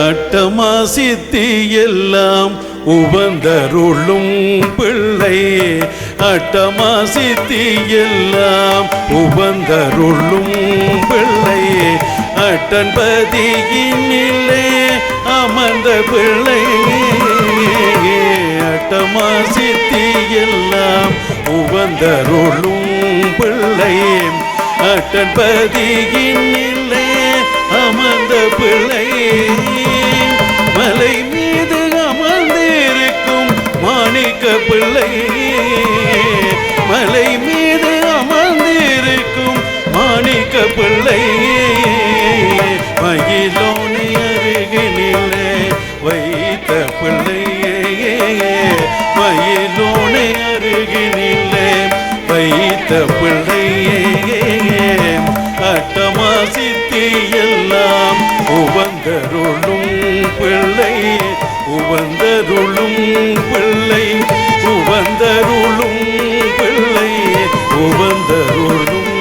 அட்டமா சித்தி எல்லாம் உவந்தருளும் பிள்ளை, அட்டமா சித்தி எல்லாம் உவந்தருளும் பிள்ளை, அட்டன்பதியினிலே அமர்ந்த பிள்ளை, அட்டமா சித்தி எல்லாம் உவந்தருளும் பிள்ளை, அட்டன்பதியினிலே அமர்ந்த பிள்ளை, மலை மீது அமர்ந்திருக்கும் மாணிக்க பிள்ளை, மலை மீது அமர்ந்திருக்கும் மாணிக்க பிள்ளை, மயிலோனை அருகினிலே வைத்த பிள்ளை, மயிலோனை அருகினிலே வைத்த பிள்ளை, அட்டமா சித்தி எல்லாம் உவந்தருளும் பிள்ளை, உவந்தருளும் பிள்ளை, உவந்தருளும் பிள்ளை, உவந்தருளும்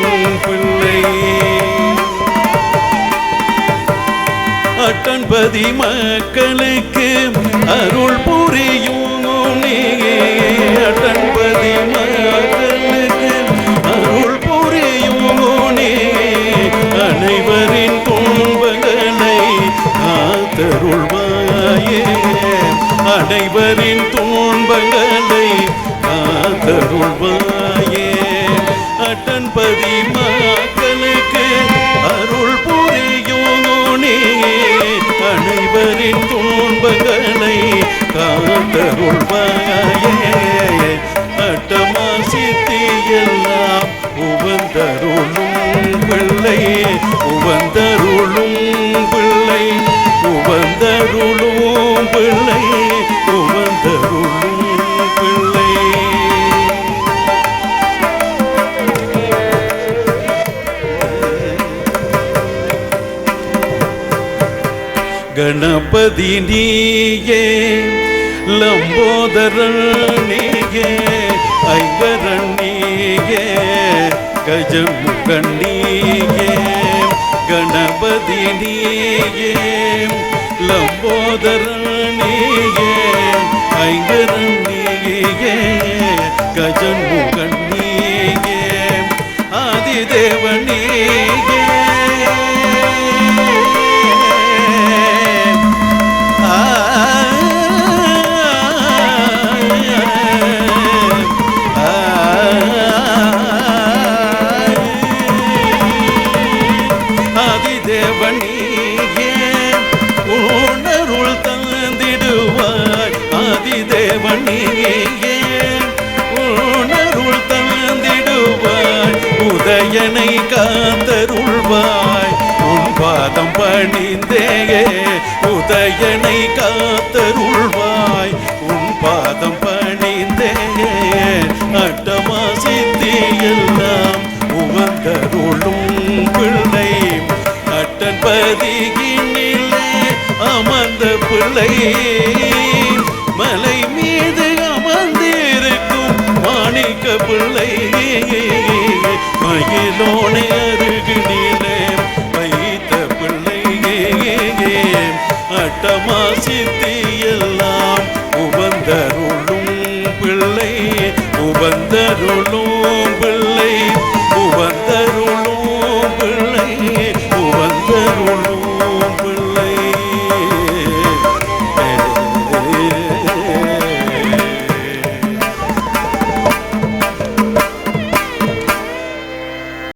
பிள்ளை, அட்டன்பதி மக்களுக்கு அருள் புரியும் நீயே, அட்டன்பதி மக்களுக்கு அருள் புரியும் நீயே, அனைவரின் துன்பங்களை காத்தருள்வாயே, அனைவரின் துன்பங்களை காத்தருள்வாயே, அட்டன்பதி மக்களுக்கு அருள் புரியும் நீயே, அனைவரின் துன்பங்களை காத்தருள்வாயே, அட்டமா சித்தி எல்லாம் உவந்தருளும் பிள்ளை, உவந்தருளும் பிள்ளை, உவந்தருளும் பிள்ளை, உவந்தருளும் பிள்ளை, கணபதி நீயே, லம்போதரன் நீயே, ஐவரன் நீயே, கஜமுகன் நீயே, கணபதி நீயே, லம்போதரன் நீயே, ஐவரன் நீயே, கஜமுகன் நீயே, ஆதிதேவன் நீயே, ஆதிதேவனியே உணருள் தந்திடுவாய், ஆதிதேவனியே உணருள் தந்திடுவாய், உதயனை காத்தருள்வாய், உன் பாதம் பணிந்தேயே, உதயனை காத்தருள்வாய், உன் பாதம் பணிந்தேயே, அட்டமா சித்தி எல்லாம் உவந்தருளும் பிள்ளை, அட்டன்பதியினிலே அமர்ந்த பிள்ளை, மலை மீது அமர்ந்திருக்கும் மாணிக்க பிள்ளை, மயிலோனை அருகினிலே வைத்த பிள்ளை, அட்டமா சித்தி எல்லாம் உவந்தருளும் பிள்ளை, உவந்தருளும்